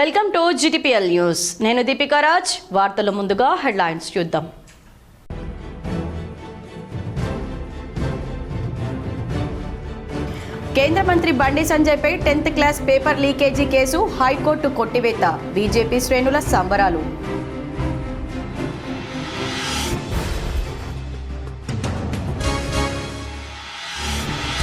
Welcome to GTPL news. నేను దీపికా రాజ్. వార్తల ముందుగా హెడ్లైన్స్ చూద్దాం. కేంద్ర మంత్రి బండి సంజయ్పై 10th class paper leakage case high court కొట్టివేత. బీజేపీ శ్రేణుల సంబరాలు.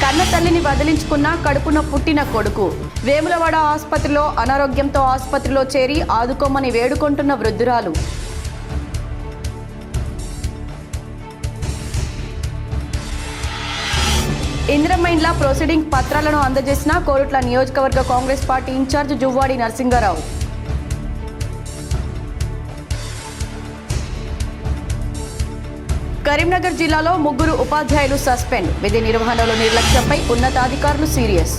కన్న తల్లిని వదిలించుకున్న కడుపున పుట్టిన కొడుకు. వేములవాడ ఆసుపత్రిలో అనారోగ్యంతో ఆసుపత్రిలో చేరి ఆదుకోమని వేడుకుంటున్న వృద్ధురాలు. ఇందిరమ్మ ఇండ్ల ప్రొసీడింగ్ పత్రాలను అందజేసిన కోరుట్ల నియోజకవర్గ కాంగ్రెస్ పార్టీ ఇన్ఛార్జ్ జువ్వాడి నరసింగారావు. కరీంనగర్ జిల్లాలో 3 ఉపాధ్యాయులు సస్పెండ్. విధి నిర్వహణలో నిర్లక్ష్యంపై ఉన్నతాధికారులు సీరియస్.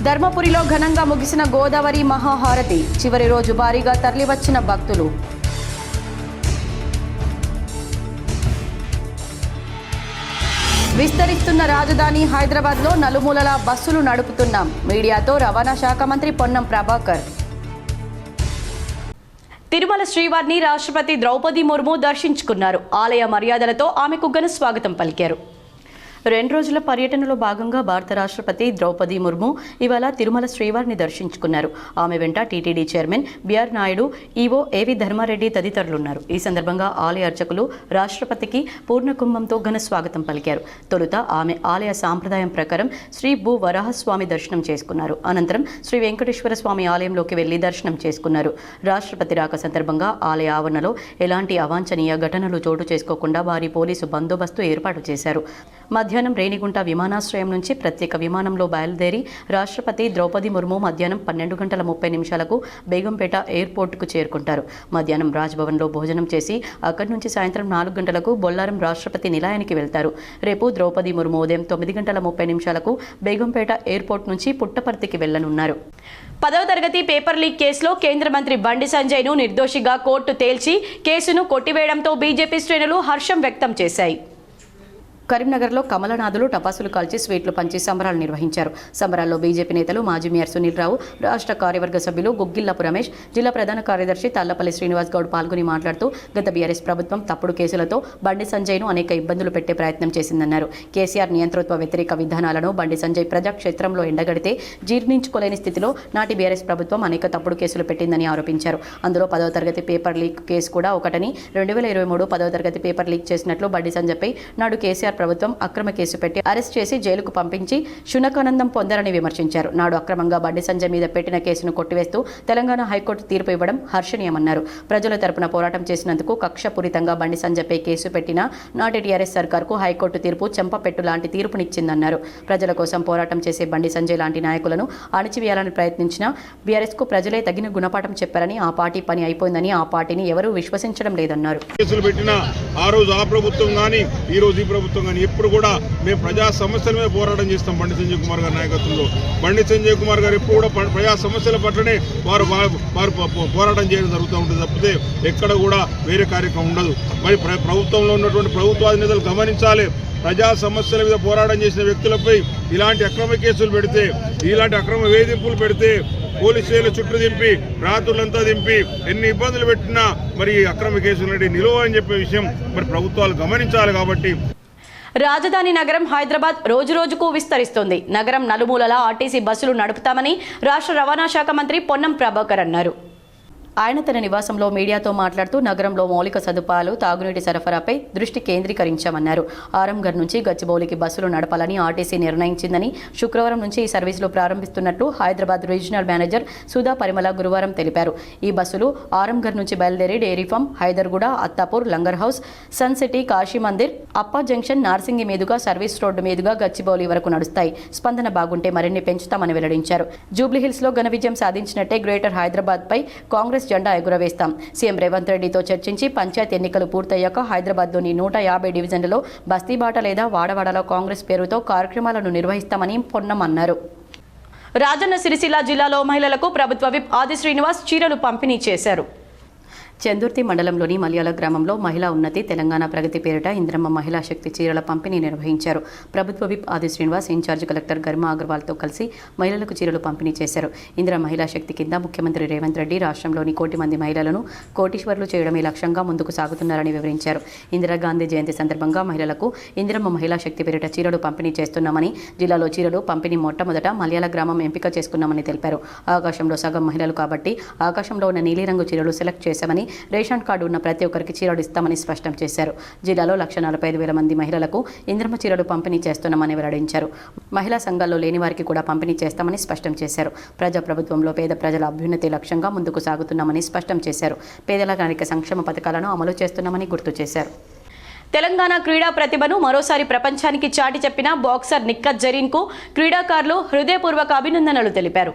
ధర్మపురిలో ఘనంగా ముగిసిన గోదావరి మహాహారతి. చివరి రోజు భారీగా తరలివచ్చిన భక్తులు. విస్తరిస్తున్న రాజధాని హైదరాబాద్లో నలుమూలలా బస్సులు నడుపుతున్నాం. మీడియాతో రవాణా శాఖ మంత్రి పొన్నం ప్రభాకర్. తిరుమల శ్రీవారిని రాష్ట్రపతి ద్రౌపది ముర్ము దర్శించుకున్నారు. ఆలయ మర్యాదలతో ఆమెకు ఘన స్వాగతం పలికారు. 2 రోజుల పర్యటనలో భాగంగా భారత రాష్ట్రపతి ద్రౌపది ముర్ము ఇవాళ తిరుమల శ్రీవారిని దర్శించుకున్నారు. ఆమె వెంట TTD chairman BR Naidu, EO AV Dharma Reddy తదితరులున్నారు. ఈ సందర్భంగా ఆలయ అర్చకులు రాష్ట్రపతికి పూర్ణ కుంభంతో ఘన స్వాగతం పలికారు. తొలుత ఆమె ఆలయ సాంప్రదాయం ప్రకారం శ్రీ భూ వరాహస్వామి దర్శనం చేసుకున్నారు. అనంతరం శ్రీ వెంకటేశ్వర స్వామి ఆలయంలోకి వెళ్లి దర్శనం చేసుకున్నారు. రాష్ట్రపతి రాక సందర్భంగా ఆలయ ఆవరణలో ఎలాంటి అవాంఛనీయ ఘటనలు చోటు చేసుకోకుండా భారీ పోలీసు బందోబస్తు ఏర్పాటు చేశారు. మధ్యాహ్నం రేణిగుంట విమానాశ్రయం నుంచి ప్రత్యేక విమానంలో బయలుదేరి రాష్ట్రపతి ద్రౌపది ముర్ము మధ్యాహ్నం 12:30 బేగంపేట ఎయిర్పోర్టుకు చేరుకుంటారు. మధ్యాహ్నం రాజ్భవన్లో భోజనం చేసి అక్కడి నుంచి సాయంత్రం 4 గంటలకు బొల్లారం రాష్ట్రపతి నిలయానికి వెళ్తారు. రేపు ద్రౌపది ముర్ము ఉదయం 9:30 బేగంపేట ఎయిర్పోర్ట్ నుంచి పుట్టపర్తికి వెళ్లనున్నారు. 10వ తరగతి పేపర్ లీక్ కేసులో కేంద్ర మంత్రి బండి సంజయ్ను నిర్దోషిగా కోర్టు తేల్చి కేసును కొట్టివేయడంతో బీజేపీ శ్రేణులు హర్షం వ్యక్తం చేశాయి. కరీంనగర్లో కమలనాథులు టపాసులు కాల్చి స్వీట్లు పంచి సంబరాలు నిర్వహించారు. సంబరాల్లో బీజేపీ నేతలు మాజీ మేయర్ సునీల్ రావు, రాష్ట్ర కార్యవర్గ సభ్యులు గుగ్గిల్లపు రమేష్, జిల్లా ప్రధాన కార్యదర్శి తాళ్లపల్లి శ్రీనివాస్ గౌడ్ పాల్గొని మాట్లాడుతూ గత బీఆర్ఎస్ ప్రభుత్వం తప్పుడు కేసులతో బండి సంజయ్ను అనేక ఇబ్బందులు పెట్టే ప్రయత్నం చేసిందన్నారు. కేసీఆర్ నియంతృత్వ వ్యతిరేక విధానాలను బండి సంజయ్ ప్రజాక్షేత్రంలో ఎండగడితే జీర్ణించుకోలేని స్థితిలో నాటి బీఆర్ఎస్ ప్రభుత్వం అనేక తప్పుడు కేసులు పెట్టిందని ఆరోపించారు. అందులో 10వ తరగతి పేపర్ లీక్ కేసు కూడా ఒకటని 2023 10వ తరగతి పేపర్ లీక్ చేసినట్లు బండి సంజయ్పై నాడు కేసీఆర్ ప్రభుత్వం అక్రమ కేసు పెట్టి అరెస్ట్ చేసి జైలుకు పంపించి శునకానందం పొందారని విమర్శించారు. నాడు అక్రమంగా బండి సంజయ్ మీద పెట్టిన కేసును కొట్టివేస్తూ తెలంగాణ హైకోర్టు తీర్పు ఇవ్వడం హర్షణీయమన్నారు. ప్రజల తరపున పోరాటం చేసినందుకు కక్షపూరితంగా బండి సంజయ్పై కేసు పెట్టిన నాటి టీఆర్ఎస్ సర్కార్కు హైకోర్టు తీర్పు చెంపపెట్టు లాంటి తీర్పునిచ్చిందన్నారు. ప్రజల కోసం పోరాటం చేసే బండి సంజయ్ లాంటి నాయకులను అణిచివేయాలని ప్రయత్నించిన బీఆర్ఎస్ కు ప్రజలే తగిన గుణపాఠం చెప్పారని, ఆ పార్టీ పని అయిపోయిందని ఆ పార్టీని ఎవరూ విశ్వసించడం లేదన్నారు. ఇప్పుడు కూడా మేము ప్రజా సమస్యల మీద పోరాటం చేస్తాం. బండి సంజయ్ కుమార్ గారి నాయకత్వంలో బండి సంజయ్ కుమార్ గారు ఎప్పుడు కూడా ప్రజా సమస్యల పట్లనే వారు పోరాటం చేయడం జరుగుతూ ఉంటుంది తప్పితే ఎక్కడ కూడా వేరే కార్యక్రమం ఉండదు. మరి ప్రభుత్వంలో ఉన్నటువంటి ప్రభుత్వాధినేతలు గమనించాలి. ప్రజా సమస్యల మీద పోరాటం చేసిన వ్యక్తులపై ఇలాంటి అక్రమ కేసులు పెడితే, ఇలాంటి అక్రమ వేధింపులు పెడితే, పోలీసు స్టేషన్ల చుట్టూ దింపి రాత్రులంతా దింపి ఎన్ని ఇబ్బందులు పెట్టినా మరి అక్రమ కేసులు నిలువ అని చెప్పే విషయం మరి ప్రభుత్వాలు గమనించాలి. కాబట్టి రాజధాని నగరం హైదరాబాద్ రోజురోజుకు విస్తరిస్తోంది. నగరం నలుమూలలా ఆర్టీసీ బస్సులు నడుపుతామని రాష్ట్ర రవాణా శాఖ మంత్రి పొన్నం ప్రభాకర్ అన్నారు. ఆయన తన నివాసంలో మీడియాతో మాట్లాడుతూ నగరంలో మౌలిక సదుపాయాలు, తాగునీటి సరఫరాపై దృష్టి కేంద్రీకరించామన్నారు. ఆరంఘర్ నుంచి గచ్చిబౌలికి బస్సులు నడపాలని ఆర్టీసీ నిర్ణయించిందని, శుక్రవారం నుంచి ఈ సర్వీసులు ప్రారంభిస్తున్నట్లు హైదరాబాద్ రీజనల్ మేనేజర్ సుధా పరిమళ గురువారం తెలిపారు. ఈ బస్సులు ఆరంఘర్ నుంచి బయలుదేరి డైరీ ఫామ్, హైదర్గూడ, అత్తాపూర్, లంగర్ హౌస్, సన్ సిటీ, కాశీ మందిర్, అప్పా జంక్షన్, నార్సింగి మీదుగా సర్వీస్ రోడ్డు మీదుగా గచ్చిబౌలి వరకు నడుస్తాయి. స్పందన బాగుంటే మరిన్ని పెంచుతామని వెల్లడించారు. జూబ్లీహిల్స్ లో ఘన విజయం సాధించినట్టే గ్రేటర్ హైదరాబాద్ పై కాంగ్రెస్ జెండా ఎగురవేస్తాం. సీఎం రేవంత్ రెడ్డితో చర్చించి పంచాయత్ ఎన్నికలు పూర్తయ్యాక హైదరాబాద్లోని 150 డివిజన్లలో బస్తీబాట లేదా వాడవాడలో కాంగ్రెస్ పేరుతో కార్యక్రమాలను నిర్వహిస్తామని పొన్నం అన్నారు. రాజన్న సిరిసిల్ల జిల్లాలో మహిళలకు ప్రభుత్వ విప్ ఆది శ్రీనివాస్ చీరలు పంపిణీ చేశారు. చందుర్తి మండలంలోని మలయాళ గ్రామంలో మహిళా ఉన్నతి తెలంగాణ ప్రగతి పేరిట ఇంద్రమ్మ మహిళా శక్తి చీరల పంపిణీ నిర్వహించారు. ప్రభుత్వ విప్ ఆది శ్రీనివాస్, ఇన్ఛార్జ్ కలెక్టర్ గర్మా అగర్వాల్తో కలిసి మహిళలకు చీరలు పంపిణీ చేశారు. ఇందిరా మహిళా శక్తి కింద ముఖ్యమంత్రి రేవంత్ రెడ్డి రాష్ట్రంలోని 1 కోటి మంది మహిళలను కోటీశ్వరులు చేయడమే లక్ష్యంగా ముందుకు సాగుతున్నారని వివరించారు. ఇందిరాగాంధీ జయంతి సందర్భంగా మహిళలకు ఇందిరమ్మ మహిళా శక్తి పేరిట చీరలు పంపిణీ చేస్తున్నామని, జిల్లాలో చీరలు పంపిణీ మొట్టమొదట మలయాళ గ్రామం ఎంపిక చేసుకున్నామని తెలిపారు. ఆకాశంలో సగం మహిళలు కాబట్టి ఆకాశంలో ఉన్న నీలిరంగు చీరలు సెలెక్ట్ చేశామని, రేషన్ కార్డు ఉన్న ప్రతి ఒక్కరికి చీరలు ఇస్తామని స్పష్టం చేశారు. జిల్లాలో 1,45,000 మంది మహిళలకు ఇంద్రమ్మ చీరలు పంపిణీ చేస్తున్నామని వెల్లడించారు. మహిళా సంఘాల్లో లేని వారికి కూడా పంపిణీ చేస్తామని స్పష్టం చేశారు. ప్రజాప్రభుత్వంలో పేద ప్రజల అభ్యున్నతి లక్ష్యంగా ముందుకు సాగుతున్నామని స్పష్టం చేశారు. పేదల అనేక సంక్షేమ పథకాలను అమలు చేస్తున్నామని గుర్తు చేశారు. తెలంగాణ క్రీడా ప్రతిభను మరోసారి ప్రపంచానికి చాటి చెప్పిన బాక్సర్ నిక్కత్ జరీన్కు క్రీడాకారులు హృదయపూర్వక అభినందనలు తెలిపారు.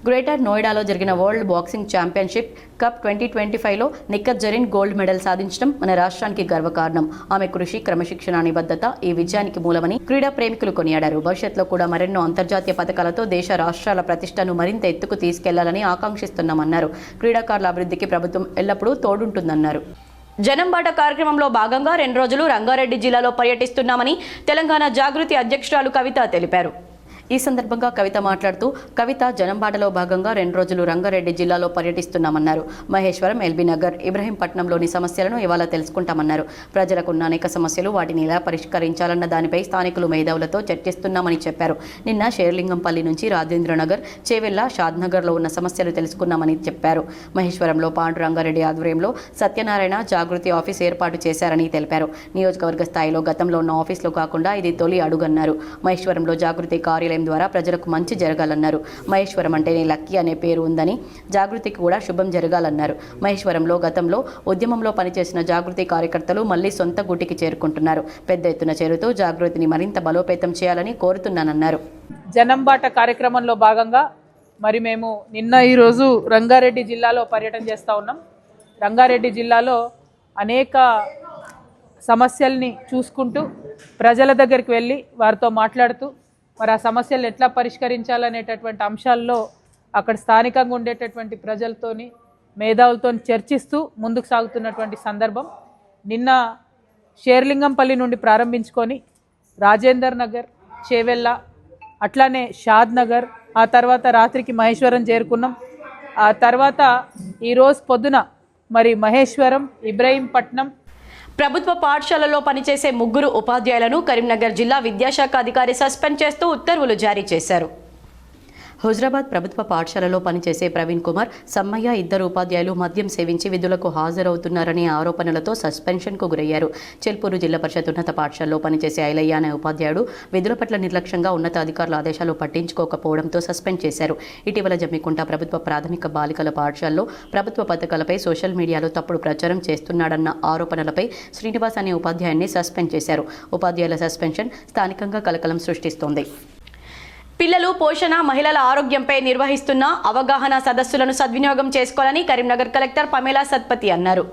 గ్రేటర్ నోయిడాలో జరిగిన వరల్డ్ బాక్సింగ్ ఛాంపియన్షిప్ కప్ 2025లో నిక్కత్ జరీన్ గోల్డ్ మెడల్ సాధించడం మన రాష్ట్రానికి గర్వకారణం. ఆమె కృషి, క్రమశిక్షణ, నిబద్ధత ఈ విజయానికి మూలమని క్రీడా ప్రేమికులు కొనియాడారు. భవిష్యత్తులో కూడా మరెన్నో అంతర్జాతీయ పథకాలతో దేశ రాష్ట్రాల ప్రతిష్టను మరింత ఎత్తుకు తీసుకెళ్లాలని ఆకాంక్షిస్తున్నామన్నారు. క్రీడాకారుల అభివృద్ధికి ప్రభుత్వం ఎల్లప్పుడూ తోడుంటుందన్నారు. జనంబాట కార్యక్రమంలో భాగంగా 2 రోజులు రంగారెడ్డి జిల్లాలో పర్యటిస్తున్నామని తెలంగాణ జాగృతి అధ్యక్షురాలు కవిత తెలిపారు. ఈ సందర్భంగా కవిత మాట్లాడుతూ, కవిత జనంబాటలో భాగంగా 2 రోజులు రంగారెడ్డి జిల్లాలో పర్యటిస్తున్నామన్నారు. మహేశ్వరం, ఎల్బీ నగర్, ఇబ్రహీంపట్నంలోని సమస్యలను ఇవాళ తెలుసుకుంటామన్నారు. ప్రజలకున్న అనేక సమస్యలు, వాటిని ఎలా పరిష్కరించాలన్న దానిపై స్థానికులు మేధావులతో చర్చిస్తున్నామని చెప్పారు. నిన్న షేర్లింగంపల్లి నుంచి రాజేంద్రనగర్, చేవెళ్ల, షాద్నగర్లో ఉన్న సమస్యలు తెలుసుకున్నామని చెప్పారు. మహేశ్వరంలో పాండు రంగారెడ్డి ఆధ్వర్యంలో సత్యనారాయణ జాగృతి ఆఫీస్ ఏర్పాటు చేశారని తెలిపారు. నియోజకవర్గ స్థాయిలో గతంలో ఉన్న ఆఫీసులో కాకుండా ఇది తొలి అడుగన్నారు. మహేశ్వరంలో జాగృతి కార్యాలయం ద్వారా ప్రజలకు మంచి జరగాలన్నారు. మహేశ్వరం అంటేనే లక్కీ అనే పేరు ఉందని, జాగృతికి కూడా శుభం జరగాలన్నారు. మహేశ్వరంలో గతంలో ఉద్యమంలో పనిచేసిన జాగృతి కార్యకర్తలు మళ్లీ సొంత గూటికి చేరుకుంటున్నారు. పెద్ద ఎత్తున చేరుతూ జాగృతిని మరింత బలోపేతం చేయాలని కోరుతున్నానన్నారు. జనంబాట కార్యక్రమంలో భాగంగా మరి మేము ఈరోజు రంగారెడ్డి జిల్లాలో పర్యటన చేస్తూ ఉన్నాం. రంగారెడ్డి జిల్లాలో అనేక సమస్యల్ని చూసుకుంటూ ప్రజల దగ్గరికి వెళ్ళి వారితో మాట్లాడుతూ మరి ఆ సమస్యలు ఎట్లా పరిష్కరించాలనేటటువంటి అంశాల్లో అక్కడ స్థానికంగా ఉండేటటువంటి ప్రజలతోని, మేధావులతో చర్చిస్తూ ముందుకు సాగుతున్నటువంటి సందర్భం. నిన్న షేర్లింగంపల్లి నుండి ప్రారంభించుకొని రాజేందర్ నగర్, చేవెళ్ళ, అట్లానే షాద్ నగర్, ఆ తర్వాత రాత్రికి మహేశ్వరం చేరుకున్నాం. ఆ తర్వాత ఈరోజు పొద్దున మరి మహేశ్వరం, ఇబ్రహీంపట్నం ప్రభుత్వ పాఠశాలలో పనిచేసే 3 ఉపాధ్యాయులను కరీంనగర్ జిల్లా విద్యాశాఖ అధికారి సస్పెండ్ చేస్తూ ఉత్తర్వులు జారీ చేశారు. హుజరాబాద్ ప్రభుత్వ పాఠశాలలో పనిచేసే ప్రవీణ్ కుమార్, సమ్మయ్య 2 ఉపాధ్యాయులు మద్యం సేవించి విధులకు హాజరవుతున్నారనే ఆరోపణలతో సస్పెన్షన్కు గురయ్యారు. చెల్పూరు జిల్లా పరిషత్ ఉన్నత పాఠశాలలో పనిచేసే ఐలయ్య అనే ఉపాధ్యాయుడు విధుల పట్ల నిర్లక్ష్యంగా ఉన్నత అధికారుల ఆదేశాలు పట్టించుకోకపోవడంతో సస్పెండ్ చేశారు. ఇటీవల జమ్మికుంట ప్రభుత్వ ప్రాథమిక బాలికల పాఠశాలలో ప్రభుత్వ పథకాలపై సోషల్ మీడియాలో తప్పుడు ప్రచారం చేస్తున్నాడన్న ఆరోపణలపై శ్రీనివాస్ అనే ఉపాధ్యాయుడిని సస్పెండ్ చేశారు. ఉపాధ్యాయుల సస్పెన్షన్ స్థానికంగా కలకలం సృష్టిస్తోంది. పిల్లలు, పోషణ, మహిళల ఆరోగ్యంపై నిర్వహిస్తున్న అవగాహన సదస్సులను సద్వినియోగం చేసుకోవాలని కరీంనగర్ కలెక్టర్ పమేలా సత్పతి అన్నారు.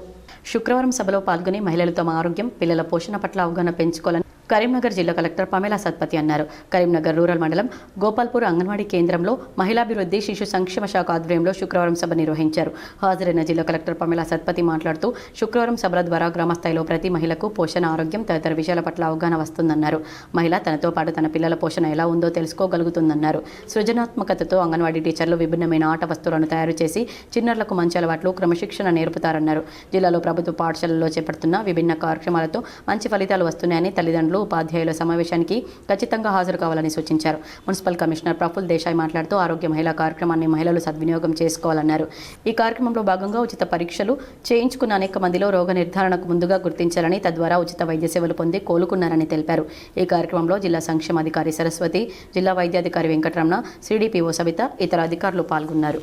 శుక్రవారం సభలో పాల్గొని మహిళలు తమ ఆరోగ్యం, పిల్లల పోషణ పట్ల అవగాహన పెంచుకోవాలని కరీంనగర్ జిల్లా కలెక్టర్ పమేలా సత్పతి అన్నారు. కరీంనగర్ రూరల్ మండలం గోపాల్పూర్ అంగన్వాడీ కేంద్రంలో మహిళాభివృద్ధి, శిశు సంక్షేమ శాఖ ఆధ్వర్యంలో శుక్రవారం సభ నిర్వహించారు. హాజరైన జిల్లా కలెక్టర్ పమేలా సత్పతి మాట్లాడుతూ, శుక్రవారం సభల ద్వారా గ్రామస్థాయిలో ప్రతి మహిళకు పోషణ, ఆరోగ్యం తదితర విషయాల పట్ల అవగాహన వస్తుందన్నారు. మహిళ తనతో పాటు తన పిల్లల పోషణ ఎలా ఉందో తెలుసుకోగలుగుతుందన్నారు. సృజనాత్మకతతో అంగన్వాడీ టీచర్లు విభిన్నమైన ఆట వస్తువులను తయారు చేసి చిన్నారులకు మంచి అలవాట్లు, క్రమశిక్షణ నేర్పుతారన్నారు. జిల్లాలో ప్రభుత్వ పాఠశాలల్లో చేపడుతున్న విభిన్న కార్యక్రమాలతో మంచి ఫలితాలు వస్తున్నాయని తల్లిదండ్రులు, ఉపాధ్యాయుల సమావేశానికి ఖచ్చితంగా హాజరు కావాలని సూచించారు. మున్సిపల్ కమిషనర్ ప్రఫుల్ దేశాయ్ మాట్లాడుతూ, ఆరోగ్య మహిళా కార్యక్రమాన్ని మహిళలు సద్వినియోగం చేసుకోవాలన్నారు. ఈ కార్యక్రమంలో భాగంగా ఉచిత పరీక్షలు చేయించుకున్న అనేక మందిలో రోగ నిర్ధారణకు ముందుగా గుర్తించాలని, తద్వారా ఉచిత వైద్య సేవలు పొంది కోలుకున్నారని తెలిపారు. ఈ కార్యక్రమంలో జిల్లా సంక్షేమాధికారి సరస్వతి, జిల్లా వైద్యాధికారి వెంకటరమణ, సిడిపిఓ సవిత, ఇతర అధికారులు పాల్గొన్నారు.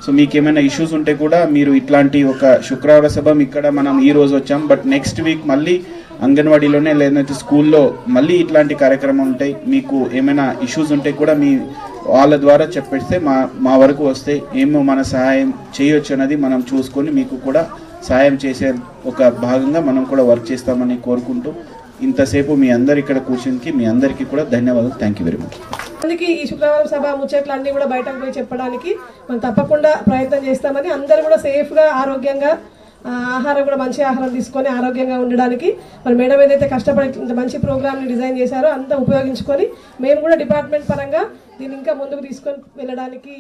సో మీకు ఏమైనా ఇష్యూస్ ఉంటే కూడా మీరు ఇట్లాంటి ఒక శుక్రవార సభ ఇక్కడ మనం ఈ రోజు వచ్చాం, బట్ నెక్స్ట్ వీక్ మళ్ళీ అంగన్వాడీలోనే లేదంటే స్కూల్లో మళ్ళీ ఇట్లాంటి కార్యక్రమం ఉంటాయి. మీకు ఏమైనా ఇష్యూస్ ఉంటే కూడా మీ వాళ్ళ ద్వారా చెప్పేస్తే మా వరకు వస్తే ఏమో మన సహాయం చేయొచ్చు అన్నది మనం చూసుకొని మీకు కూడా సహాయం చేసే ఒక భాగంగా మనం కూడా వర్క్ చేస్తామని కోరుకుంటూ ఇంతసేపు మీ అందరు ఇక్కడ కూర్చునికి మీ అందరికీ కూడా ధన్యవాదాలు. Thank you very much. అందుకే ఈ శుక్రవారం సభ ముచ్చట్లు అన్నీ కూడా బయటకు పోయి చెప్పడానికి మనం తప్పకుండా ప్రయత్నం చేస్తామని, అందరూ కూడా సేఫ్గా, ఆరోగ్యంగా ఆహారం కూడా మంచి ఆహారం తీసుకొని ఆరోగ్యంగా ఉండడానికి మరి మేడం ఏదైతే కష్టపడి ఇంత మంచి ప్రోగ్రామ్ని డిజైన్ చేశారో అంతా ఉపయోగించుకొని మేము కూడా డిపార్ట్మెంట్ పరంగా దీన్ని ఇంకా ముందుకు తీసుకొని వెళ్ళడానికి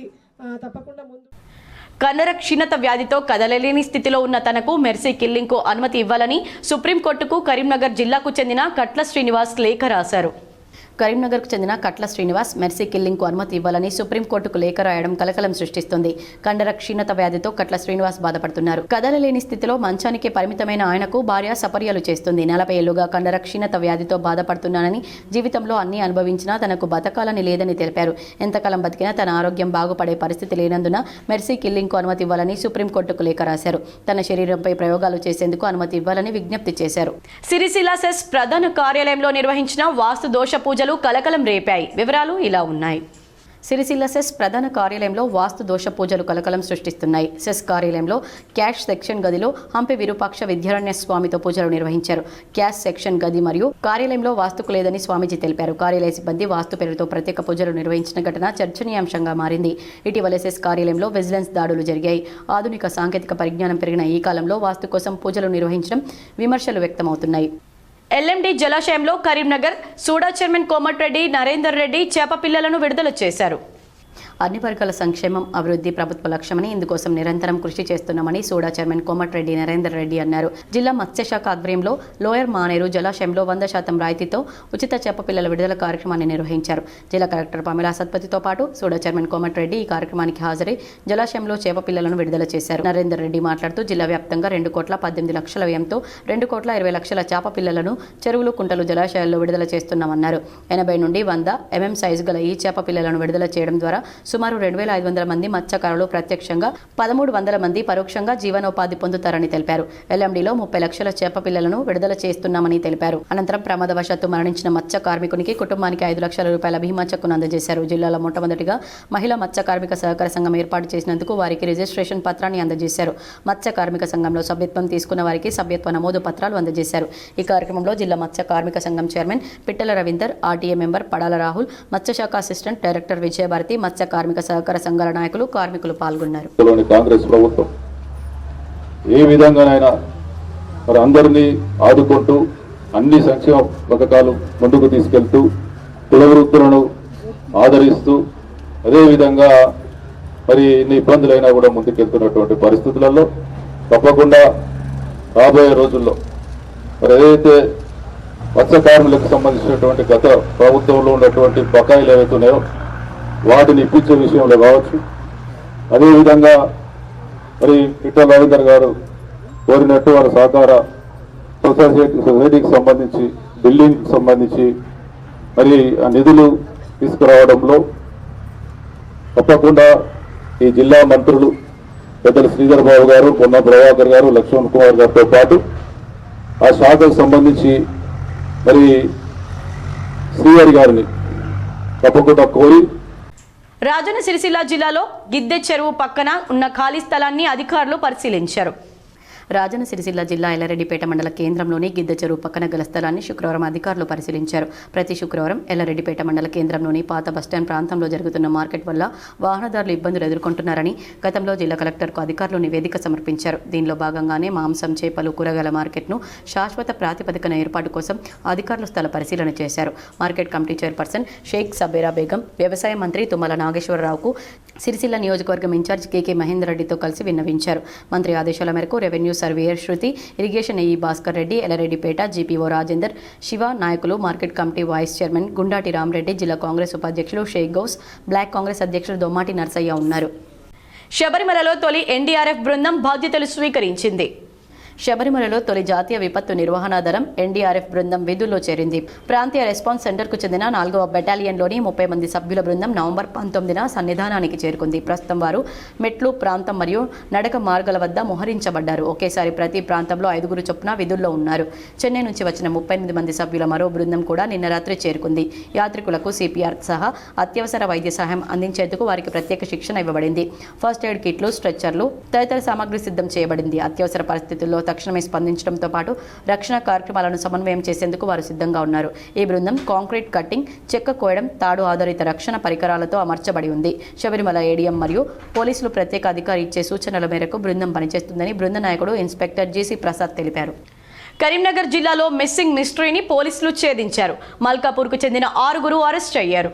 తప్పకుండా ముందు. కండర క్షీణత వ్యాధితో కదలలేని స్థితిలో ఉన్న తనకు మెర్సీ కిల్లింగ్కు అనుమతి ఇవ్వాలని సుప్రీంకోర్టుకు కరీంనగర్ జిల్లాకు చెందిన కట్ల శ్రీనివాస్ లేఖ రాశారు. కరీంనగర్కు చెందిన కట్ల శ్రీనివాస్ మెర్సీ కిల్లింగ్కు అనుమతి ఇవ్వాలని సుప్రీంకోర్టుకు లేఖ రాయడం కలకలం సృష్టిస్తుంది. కండర క్షీణత వ్యాధితో కట్ల శ్రీనివాస్ బాధపడుతున్నారు. కదలలేని స్థితిలో మంచానికి పరిమితమైన ఆయనకు భార్య సపర్యలు చేస్తుంది. 40 ఏళ్లుగా కండర క్షీణత వ్యాధితో బాధపడుతున్నానని, జీవితంలో అన్ని అనుభవించినా తనకు బతకాలని లేదని తెలిపారు. ఎంతకాలం బతికినా తన ఆరోగ్యం బాగుపడే పరిస్థితి లేనందున మెర్సీ కిల్లింగ్కు అనుమతి ఇవ్వాలని సుప్రీంకోర్టుకు లేఖ రాశారు. తన శరీరంపై ప్రయోగాలు చేసేందుకు అనుమతి ఇవ్వాలని విజ్ఞప్తి చేశారు. సిరిసిల్ల సెస్ ప్రధాన కార్యాలయంలో నిర్వహించిన వాస్తు దోష పూజలు కలకలం రేపాయి. వివరాలు ఇలా ఉన్నాయి. సిరిసిల్ల సెస్ ప్రధాన కార్యాలయంలో వాస్తు దోష పూజలు కలకలం సృష్టిస్తున్నాయి. సెస్ కార్యాలయంలో క్యాష్ సెక్షన్ గదిలో హంపి విరూపాక్ష విద్యారణ్య స్వామితో పూజలు నిర్వహించారు. క్యాష్ సెక్షన్ గది మరియు కార్యాలయంలో వాస్తుకు లేదని స్వామీజీ తెలిపారు. కార్యాలయ సిబ్బంది వాస్తు పేరుతో ప్రత్యేక పూజలు నిర్వహించిన ఘటన చర్చనీయాంశంగా మారింది. ఇటీవల సెస్ కార్యాలయంలో విజిలెన్స్ దాడులు జరిగాయి. ఆధునిక సాంకేతిక పరిజ్ఞానం పెరిగిన ఈ కాలంలో వాస్తు కోసం పూజలు నిర్వహించడం విమర్శలు వ్యక్తమవుతున్నాయి. ఎల్ఎండి జలాశయంలో కరీంనగర్ సూడా చైర్మన్ కోమటిరెడ్డి నరేందర్ రెడ్డి చేప పిల్లలను విడుదల చేశారు. అన్ని వర్గాల సంక్షేమం, అభివృద్ధి ప్రభుత్వ లక్ష్యమని, ఇందుకోసం నిరంతరం కృషి చేస్తున్నామని సూడా చైర్మన్ కోమటిరెడ్డి నరేందర్ రెడ్డి అన్నారు. జిల్లా మత్స్యశాఖ ఆధ్వర్యంలో లోయర్ మానేరు జలాశయంలో 100% రాయితీతో ఉచిత చేప పిల్లల విడుదల కార్యక్రమాన్ని నిర్వహించారు. జిల్లా కలెక్టర్ పమిలా సత్పతితో పాటు సూడా చైర్మన్ కోమటిరెడ్డి ఈ కార్యక్రమానికి హాజరై జలాశయంలో చేప పిల్లలను విడుదల చేశారు. నరేందర్ రెడ్డి మాట్లాడుతూ జిల్లా వ్యాప్తంగా 2,18,00,000 వ్యయంతో 2,20,00,000 చేప పిల్లలను చెరువులు, కుంటలు, జలాశయాల్లో విడుదల చేస్తున్నామన్నారు. 80 నుండి 100 mm సైజు గల ఈ చేప పిల్లలను విడుదల చేయడం ద్వారా సుమారు 2,500 మంది మత్స్యకారులు ప్రత్యక్షంగా, 1,300 మంది పరోక్షంగా జీవనోపాధి పొందుతారని తెలిపారు. ఎల్ఎండిలో 30 లక్షల చేప పిల్లలను విడుదల చేస్తున్నామని తెలిపారు. అనంతరం ప్రమాదవశాత్తు మరణించిన మత్స్య కార్మికునికి కుటుంబానికి 5 లక్షల రూపాయల బీమా చెక్కును అందజేశారు. జిల్లాలో మొట్టమొదటిగా మహిళా మత్స్య కార్మిక సహకార సంఘం ఏర్పాటు చేసినందుకు వారికి రిజిస్ట్రేషన్ పత్రాన్ని అందజేశారు. మత్స్య కార్మిక సంఘంలో సభ్యత్వం తీసుకున్న వారికి సభ్యత్వ నమోదు పత్రాలు అందజేశారు. ఈ కార్యక్రమంలో జిల్లా మత్స్య కార్మిక సంఘం chairman Pittala Ravinder, RTA member Padala Rahul, మత్స్యశాఖ అసిస్టెంట్ డైరెక్టర్ విజయభారతి, మత్స్య కార్మిక సహకార సంఘాల నాయకులు, కార్మికులు పాల్గొన్నారు. కాంగ్రెస్ ప్రభుత్వం ఏ విధంగానైనా మరి అందరినీ ఆదుకుంటూ అన్ని సంక్షేమ పథకాలు ముందుకు తీసుకెళ్తూ కుల వృత్తులను ఆదరిస్తూ అదేవిధంగా మరి ఇన్ని ఇబ్బందులైనా కూడా ముందుకెళ్తున్నటువంటి పరిస్థితులలో తప్పకుండా రాబోయే రోజుల్లో మరి ఏదైతే మత్స్య కార్మికులకు సంబంధించినటువంటి గత ప్రభుత్వంలో ఉన్నటువంటి బకాయిలు ఏవైతే ఉన్నాయో వాటిని ఇప్పించే విషయంలో కావచ్చు, అదేవిధంగా మరి పిట్టల రవీందర్ గారు కోరినట్టు వారి సహకార సొసైటీకి సంబంధించి బిల్డింగ్కి సంబంధించి మరి ఆ నిధులు తీసుకురావడంలో తప్పకుండా ఈ జిల్లా మంత్రులు పెద్దలు శ్రీధర్ బాబు గారు, పొన్న ప్రభాకర్ గారు, లక్ష్మణ్ కుమార్ గారితో పాటు ఆ శాఖకు సంబంధించి మరి శ్రీహరి గారిని తప్పకుండా కోరి రాజన్న సిరిసిల్ల జిల్లాలో గిద్దె చెరువు పక్కన ఉన్న ఖాళీ స్థలాన్ని అధికారులు పరిశీలించారు. రాజన్న సిరిసిల్ల జిల్లా ఎల్లారెడ్డిపేట మండల కేంద్రంలోని గిద్దె చెరువు పక్కన గల స్థలాన్ని శుక్రవారం అధికారులు పరిశీలించారు. ప్రతి శుక్రవారం ఎల్లారెడ్డిపేట మండల కేంద్రంలోని పాత బస్టాండ్ ప్రాంతంలో జరుగుతున్న మార్కెట్ వల్ల వాహనదారులు ఇబ్బందులు ఎదుర్కొంటున్నారని గతంలో జిల్లా కలెక్టర్కు అధికారులు నివేదిక సమర్పించారు. దీనిలో భాగంగానే మాంసం, చేపలు, కూరగాయల మార్కెట్ను శాశ్వత ప్రాతిపదికన ఏర్పాటు కోసం అధికారులు స్థల పరిశీలన చేశారు. Market committee chairperson Shaik Sabera Begum, వ్యవసాయ మంత్రి తుమ్మల నాగేశ్వరరావుకు సిరిసిల్ల నియోజకవర్గం ఇన్ఛార్జ్ కేకే మహేందర్ రెడ్డితో కలిసి విన్నవించారు. మంత్రి ఆదేశాల మేరకు revenue surveyor Shruti, irrigation AE Bhaskar Reddy, Yellareddypet GPO Rajender, శివ నాయకులు, market committee vice chairman Gundati Ramareddy, జిల్లా కాంగ్రెస్ ఉపాధ్యక్షులు షేక్ గౌస్, బ్లాక్ కాంగ్రెస్ అధ్యక్షులు దొమ్మాటి నర్సయ్య ఉన్నారు. శబరిమలలో తొలి ఎన్డీఆర్ఎఫ్ బృందం బాధ్యతలు స్వీకరించింది. శబరిమలలో తొలి జాతీయ విపత్తు నిర్వహణ దళం ఎన్డీఆర్ఎఫ్ బృందం విధుల్లో చేరింది. ప్రాంతీయ రెస్పాన్స్ సెంటర్కు చెందిన 4వ బెటాలియన్లోని 30 మంది సభ్యుల బృందం నవంబర్ 19న సన్నిధానానికి చేరుకుంది. ప్రస్తుతం వారు మెట్లు ప్రాంతం మరియు నడక మార్గాల వద్ద మోహరించబడ్డారు. ఒకేసారి ప్రతి ప్రాంతంలో 5 చొప్పున విధుల్లో ఉన్నారు. చెన్నై నుంచి వచ్చిన 38 మంది సభ్యుల మరో బృందం కూడా నిన్న రాత్రి చేరుకుంది. యాత్రికులకు సిపిఆర్ సహా అత్యవసర వైద్య సహాయం అందించేందుకు వారికి ప్రత్యేక శిక్షణ ఇవ్వబడింది. ఫస్ట్ ఎయిడ్ కిట్లు, స్ట్రెచ్చర్లు తదితర సామాగ్రి సిద్ధం చేయబడింది. అత్యవసర పరిస్థితుల్లో తక్షణమే స్పందించడంతో పాటు రక్షణ కార్యక్రమాలను సమన్వయం చేసేందుకు వారు సిద్ధంగా ఉన్నారు. ఈ బృందం కాంక్రీట్ కట్టింగ్, చెక్క కోయడం, తాడు ఆధారిత రక్షణ పరికరాలతో అమర్చబడి ఉంది. శబరిమల ఏడీఎం మరియు పోలీసులు ప్రత్యేక అధికారి ఇచ్చే సూచనల మేరకు బృందం పనిచేస్తుందని బృంద నాయకుడు ఇన్స్పెక్టర్ జీసీ ప్రసాద్ తెలిపారు. కరీంనగర్ జిల్లాలో మిస్సింగ్ మిస్టరీని పోలీసులు ఛేదించారు. మల్కాపూర్కు చెందిన 6 అరెస్ట్ అయ్యారు.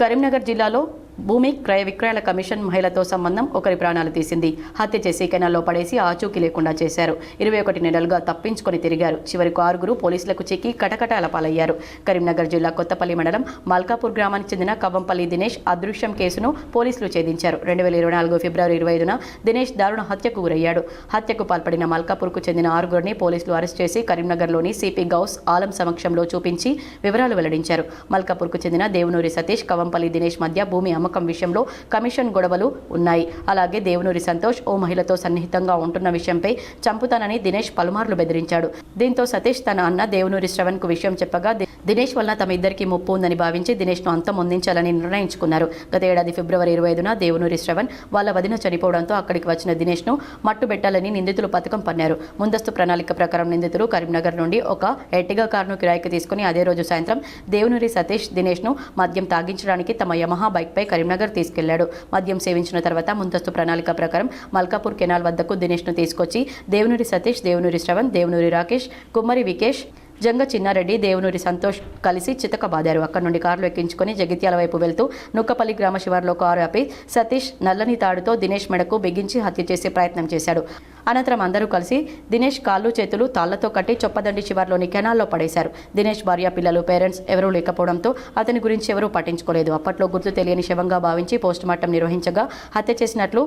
కరీంనగర్ జిల్లాలో భూమి క్రయ విక్రయాల కమిషన్ మహిళతో సంబంధం ఒకరి ప్రాణాలు తీసింది. హత్య చేసి కెనాల్లో పడేసి ఆచూకీ లేకుండా చేశారు. 21 నెలలుగా తప్పించుకొని తిరిగారు. చివరికి 6 పోలీసులకు చిక్కి కటకటాల పాలయ్యారు. కరీంనగర్ జిల్లా కొత్తపల్లి మండలం మల్కాపూర్ గ్రామానికి చెందిన కవ్వంపల్లి దినేష్ అదృశ్యం కేసును పోలీసులు ఛేదించారు. 2024 ఫిబ్రవరి 25న దినేష్ దారుణ హత్యకు గురయ్యాడు. హత్యకు పాల్పడిన మల్కాపూర్కు చెందిన 6 పోలీసులు అరెస్ట్ చేసి కరీంనగర్లోని సిపి గౌస్ ఆలం సమక్షంలో చూపించి వివరాలు వెల్లడించారు. మల్కాపూర్కు చెందిన దేవునూరి సతీష్, కవ్వంపల్లి దినేష్ మధ్య భూమి అమ్మకం విషయంలో కమిషన్ గొడవలు ఉన్నాయి. అలాగే దేవునూరి సంతోష్ ఓ మహిళతో సన్నిహితంగా ఉంటున్న విషయంపై చంపుతానని దినేష్ పలుమార్లు బెదిరించాడు. దీంతో సతీష్ తన అన్న దేవునూరి శ్రవణ్ కు విషయం చెప్పగా దినేష్ వల్ల తమ ఇద్దరికి ముప్పు ఉందని భావించి దినేష్ ను అంతమొందించాలని నిర్ణయించుకున్నారు. గత ఏడాది ఫిబ్రవరి 25న దేవునూరి శ్రవణ్ వాళ్ళ వదిన చనిపోవడంతో అక్కడికి వచ్చిన దినేష్ ను మట్టుబెట్టాలని నిందితులు పథకం పన్నారు. ముందస్తు ప్రణాళిక ప్రకారం నిందితులు కరీంనగర్ నుండి ఒక ఎర్టిగా కారును కిరాయికి తీసుకుని అదే రోజు సాయంత్రం దేవునూరి సతీష్ దినేష్ ను మద్యం తాగించడానికి తమ యమహా బైక్ పై కరీంనగర్ తీసుకెళ్లాడు. మద్యం సేవించిన తర్వాత ముందస్తు ప్రణాళిక ప్రకారం మల్కాపూర్ కెనాల్ వద్దకు దినేష్ ను తీసుకొచ్చి దేవునూరి సతీష్, దేవునూరి శ్రవణ్, దేవునూరి రాకేష్, కుమ్మరి వికేష్, జంగ చిన్నారెడ్డి, దేవునూరి సంతోష్ కలిసి చితకబాదారు. అక్కడి నుండి కారులో ఎక్కించుకుని జగిత్యాల వైపు వెళ్తూ నుక్కపల్లి గ్రామ శివార్లో కారు ఆపి సతీష్ నల్లని తాడుతో దినేష్ మెడకు బిగించి హత్య చేసే ప్రయత్నం చేశాడు. అనంతరం అందరూ కలిసి దినేష్ కాళ్ళు చేతులు తాళ్లతో కట్టి చొప్పదండి శివార్లోని కెనాల్లో పడేశారు. దినేష్ భార్య, పిల్లలు, పేరెంట్స్ ఎవరూ లేకపోవడంతో అతని గురించి ఎవరూ పట్టించుకోలేదు. అప్పట్లో గుర్తు తెలియని శవంగా భావించి పోస్టుమార్టం నిర్వహించగా హత్య చేసినట్లు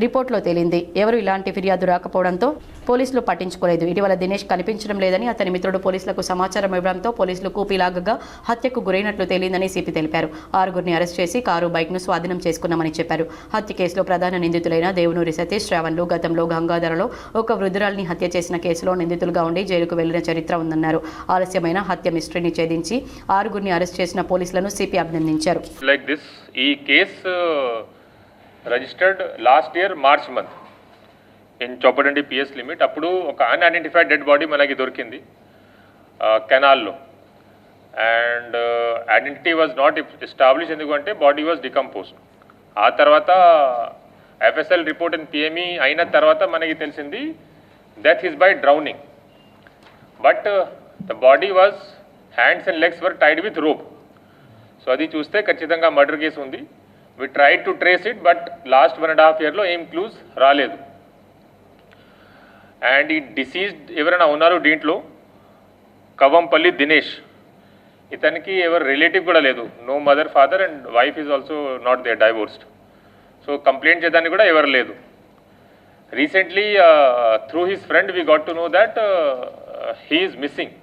రిపోర్ట్లో తేలింది. ఎవరు ఇలాంటి ఫిర్యాదు రాకపోవడంతో పోలీసులు పట్టించుకోలేదు. ఇటీవల దినేష్ కనిపించడం లేదని అతని మిత్రుడు పోలీసులకు సమాచారం ఇవ్వడంతో పోలీసులు కూపీలాగగా హత్యకు గురైనట్లు తేలిందని సిపి తెలిపారు. 6 అరెస్ట్ చేసి కారు, బైక్ను స్వాధీనం చేసుకున్నామని చెప్పారు. హత్య కేసులో ప్రధాన నిందితులైన దేవునూరి సతీష్, శ్రావణ్లు గతంలో గంగాధరలో ఒక వృద్ధురాల్ని హత్య చేసిన కేసులో నిందితులుగా ఉండి జైలుకు వెళ్లిన చరిత్ర ఉందన్నారు. ఆలస్యమైన హత్య మిస్టరీని ఛేదించి 6 అరెస్ట్ చేసిన పోలీసులను సిపి అభినందించారు. ఈ case registered last year March month in Choppadandi PS limit. అప్పుడు ఒక అన్ఐడెంటిఫైడ్ డెడ్ బాడీ మనకి దొరికింది కెనాల్లో. And identity was not establish, ఎందుకంటే బాడీ వాజ్ డికంపోజ్డ్. ఆ తర్వాత ఎఫ్ఎస్ఎల్ రిపోర్ట్ అండ్ పిఎంఈ అయిన తర్వాత మనకి తెలిసింది death is by drowning. But the body was hands and legs were tied with rope. So అది చూస్తే ఖచ్చితంగా మర్డర్ కేసు ఉంది. We tried to trace it, but last 1.5 years లో ఏం క్లూస్ రాలేదు. అండ్ ఈ డిసీజ్డ్ ఎవరైనా ఉన్నారు దీంట్లో, కవ్వంపల్లి దినేష్. ఇతనికి ఎవరు రిలేటివ్ కూడా లేదు. No mother, father and wife is also not there, divorced. So complaint చేయడానికి కూడా ఎవరు లేదు. Recently through his friend we got to know that he is missing.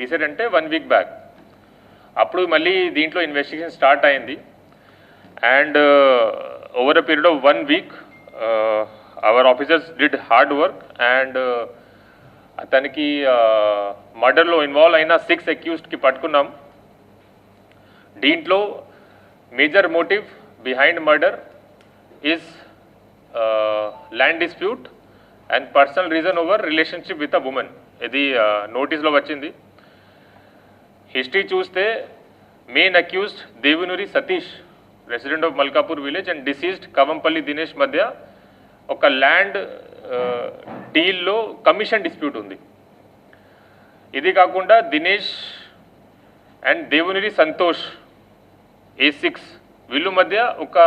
Recent అంటే 1 week బ్యాక్. అప్పుడు మళ్ళీ దీంట్లో ఇన్వెస్టిగేషన్ స్టార్ట్ అయింది. And over a period of 1 week, our officers did hard work and అతనికి మర్డర్లో ఇన్వాల్వ్ అయిన 6 అక్యూజ్డ్కి పట్టుకున్నాం. దీంట్లో major motive behind murder is land dispute and personal reason over relationship with a women. ఇది నోటీస్లో వచ్చింది. హిస్టరీ చూస్తే main accused Devunuri Satish, resident of Malkapur village, and deceased Kavvampalli Dinesh మధ్య ఒక ల్యాండ్ డీల్లో కమిషన్ డిస్ప్యూట్ ఉంది. ఇది కాకుండా దినేష్ అండ్ దేవునూరి సంతోష్ A6 వీళ్ళు మధ్య ఒక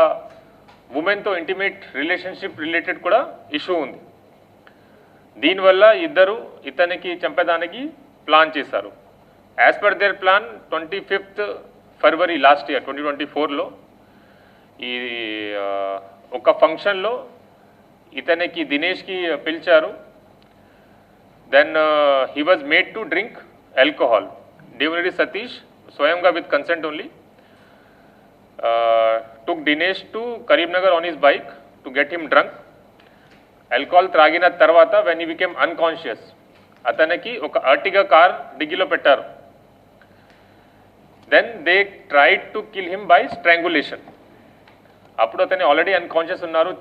ఉమెన్తో ఇంటిమేట్ రిలేషన్షిప్ రిలేటెడ్ కూడా ఇష్యూ ఉంది. దీనివల్ల ఇద్దరు ఇతనికి చంపేదానికి ప్లాన్ చేశారు. As per their plan 25th February last year 2024లో ఈ ఒక ఫంక్షన్లో ఇతనికి దినేష్కి పిలిచారు. Then he was made to drink alcohol. Devunuri Satish స్వయంగా with consent only took Dinesh to Karimnagar on his bike to get him drunk. Alcohol త్రాగిన తర్వాత when he became unconscious, అతనికి ఒక Ertiga కార్ డిగ్గిలో పెట్టారు. Then they tried to kill him by strangulation. అప్పుడు అతను already unconscious ఉన్నారు.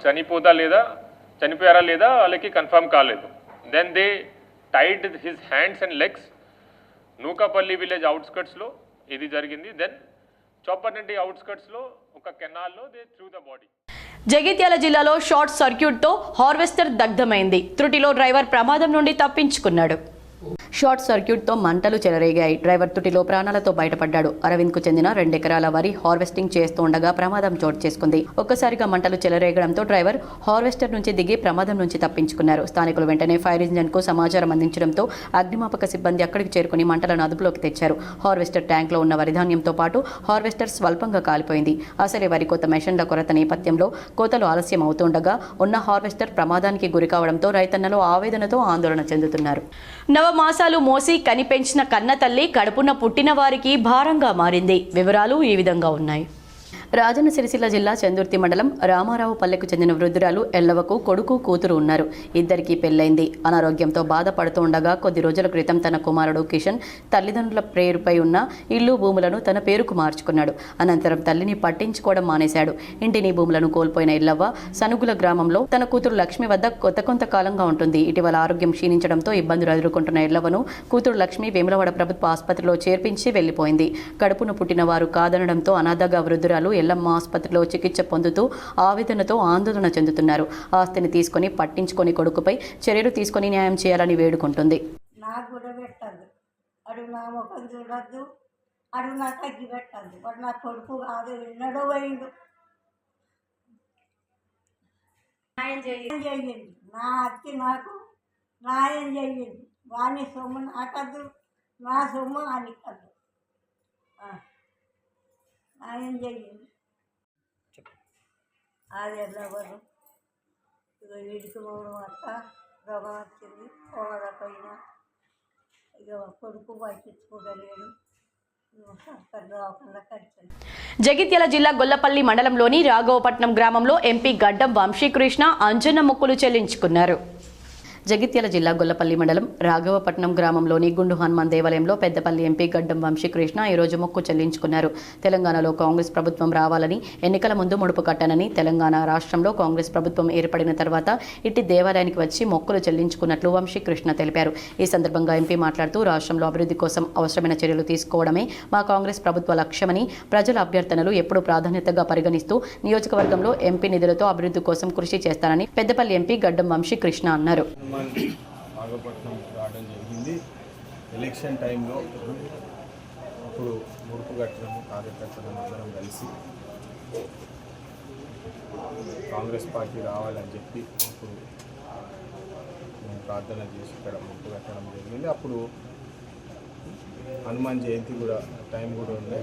చనిపోయారా లేదా వాళ్ళకి confirm కాలేదు. Then they tied his hands and legs. Nukapalli village అవుట్స్కట్స్లో ఇది జరిగింది. దెన్ చొప్పనండి అవుట్స్కట్స్లో ఒక కెనాల్లో they threw the body. Jagtial జిల్లాలో షార్ట్ సర్క్యూట్తో హార్వెస్టర్ దగ్ధమైంది. త్రుటిలో డ్రైవర్ ప్రమాదం నుండి తప్పించుకున్నాడు. షార్ట్ సర్క్యూట్తో మంటలు చెలరేగాయి. డ్రైవర్ తుటిలో ప్రాణాలతో బయటపడ్డాడు. అరవింద్కు చెందిన 2 ఎకరాల వరి హార్వెస్టింగ్ చేస్తూ ఉండగా ప్రమాదం చోటు చేసుకుంది. ఒక్కసారిగా మంటలు చెలరేగడంతో డ్రైవర్ హార్వెస్టర్ నుంచి దిగి ప్రమాదం నుంచి తప్పించుకున్నారు. స్థానికులు వెంటనే ఫైర్ ఇంజిన్కు సమాచారం అందించడంతో అగ్నిమాపక సిబ్బంది అక్కడికి చేరుకుని మంటలను అదుపులోకి తెచ్చారు. హార్వెస్టర్ ట్యాంక్లో ఉన్న వరిధాన్యంతో పాటు హార్వెస్టర్ స్వల్పంగా కాలిపోయింది. అసలే వరి కోత మెషిన్ల కొరత నేపథ్యంలో కోతలు ఆలస్యం అవుతుండగా ఉన్న హార్వెస్టర్ ప్రమాదానికి గురికావడంతో రైతన్నలు ఆవేదనతో ఆందోళన చెందుతున్నారు. నవమాసాలు మోసి కనిపెంచిన కన్న తల్లి కడుపున పుట్టిన వారికి భారంగా మారింది. వివరాలు ఈ విధంగా ఉన్నాయి. రాజన్న సిరిసిల్ల జిల్లా చందుర్తి మండలం రామారావు పల్లెకు చెందిన వృద్ధురాలు ఎల్లవకు కొడుకు కూతురు ఉన్నారు. ఇద్దరికీ పెళ్లైంది. అనారోగ్యంతో బాధపడుతూ ఉండగా కొద్ది రోజుల క్రితం తన కుమారుడు కిషన్ తల్లిదండ్రుల పేరుపై ఉన్న ఇల్లు భూములను తన పేరుకు మార్చుకున్నాడు. అనంతరం తల్లిని పట్టించుకోవడం మానేశాడు. ఇంటిని భూములను కోల్పోయిన ఎల్లవ్వ సనుగుల గ్రామంలో తన కూతురు లక్ష్మి వద్ద కొంతకాలంగా ఉంటుంది. ఇటీవల ఆరోగ్యం క్షీణించడంతో ఇబ్బందులు ఎదుర్కొంటున్న ఎల్లవ్వను కూతురు లక్ష్మి వేములవాడ ప్రభుత్వ ఆసుపత్రిలో చేర్పించి వెళ్లిపోయింది. కడుపును పుట్టిన వారు కాదనడంతో అనాథగా వృద్ధురాలు ఎల్లమ్మ ఆసుపత్రిలో చికిత్స పొందుతూ ఆవేదనతో ఆందోళన చెందుతున్నారు. ఆస్తిని తీసుకొని పట్టించుకొని కొడుకుపై చర్యలు తీసుకొని న్యాయం చేయాలని వేడుకుంటుంది. నాకు కూడా పెట్టద్దు, అడుగు నా ముఖం చూడద్దు, అడుగు నాకు అగ్గి పెట్టద్దు. వాడు నా కొడుకు కాదు, ఎన్నడో పోయిండు. న్యాయం చేయండి, నా అత్తి నాకు న్యాయం చేయండి. వాని సొమ్ము నాకద్దు, నా సొమ్ము ఆయనకద్దు. న్యాయం చేయండి. అది ఎల్లవరు ఇక వీడికి పోవడం అక్క రోగం వచ్చింది, పోవడపోయినా ఇక కొడుకు పట్టించుకోగలేడు. జగిత్యాల జిల్లా గొల్లపల్లి మండలంలోని రాఘవపట్నం గ్రామంలో ఎంపీ గడ్డం వంశీకృష్ణ అంజన్న మొక్కులు చెల్లించుకున్నారు. జగిత్యాల జిల్లా గొల్లపల్లి మండలం రాఘవపట్నం గ్రామంలోని గుండు హనుమాన్ దేవాలయంలో పెద్దపల్లి ఎంపీ గడ్డం వంశీకృష్ణ ఈరోజు మొక్కు చెల్లించుకున్నారు. తెలంగాణలో కాంగ్రెస్ ప్రభుత్వం రావాలని ఎన్నికల ముందు ముడుపు కట్టానని, తెలంగాణ రాష్ట్రంలో కాంగ్రెస్ ప్రభుత్వం ఏర్పడిన తర్వాత ఇట్టి దేవాలయానికి వచ్చి మొక్కులు చెల్లించుకున్నట్లు వంశీకృష్ణ తెలిపారు. ఈ సందర్భంగా ఎంపీ మాట్లాడుతూ రాష్ట్రంలో అభివృద్ధి కోసం అవసరమైన చర్యలు తీసుకోవడమే మా కాంగ్రెస్ ప్రభుత్వ లక్ష్యమని, ప్రజల అభ్యర్థనలు ఎప్పుడూ ప్రాధాన్యతగా పరిగణిస్తూ నియోజకవర్గంలో ఎంపీ నిధులతో అభివృద్ధి కోసం కృషి చేస్తానని పెద్దపల్లి ఎంపీ గడ్డం వంశీకృష్ణ అన్నారు. నాగపట్నం రావడం జరిగింది. ఎలక్షన్ టైంలో అప్పుడు ముడుపు కట్టడము కార్యకర్తలు అందరం కలిసి కాంగ్రెస్ పార్టీ రావాలని చెప్పి అప్పుడు మేము ప్రార్థన చేసి ఇక్కడ ముడుపు కట్టడం జరిగింది. అప్పుడు హనుమాన్ జయంతి కూడా టైం కూడా ఉండే,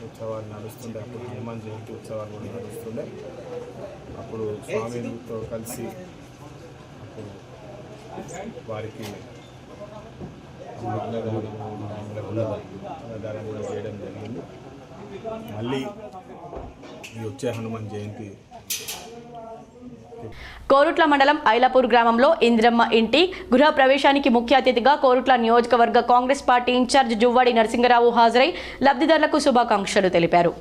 ఉత్సవాలు నడుస్తుండే. అప్పుడు హనుమాన్ జయంతి ఉత్సవాలు కూడా నడుస్తుండే. అప్పుడు స్వామితో కలిసి అప్పుడు వారికి అన్నదానం కూడా చేయడం జరిగింది. మళ్ళీ ఈ వచ్చే హనుమాన్ జయంతి కోరుట్ల మండలం ఐలాపూర్ గ్రామంలో ఇంద్రమ్మ ఇంటి గృహ ప్రవేశానికి ముఖ్య అతిథిగా కోరుట్ల నియోజకవర్గ కాంగ్రెస్ పార్టీ ఇన్ఛార్జ్ జువ్వాడి నరసింగరావు హాజరై లబ్ధిదారులకు శుభాకాంక్షలు తెలిపారు.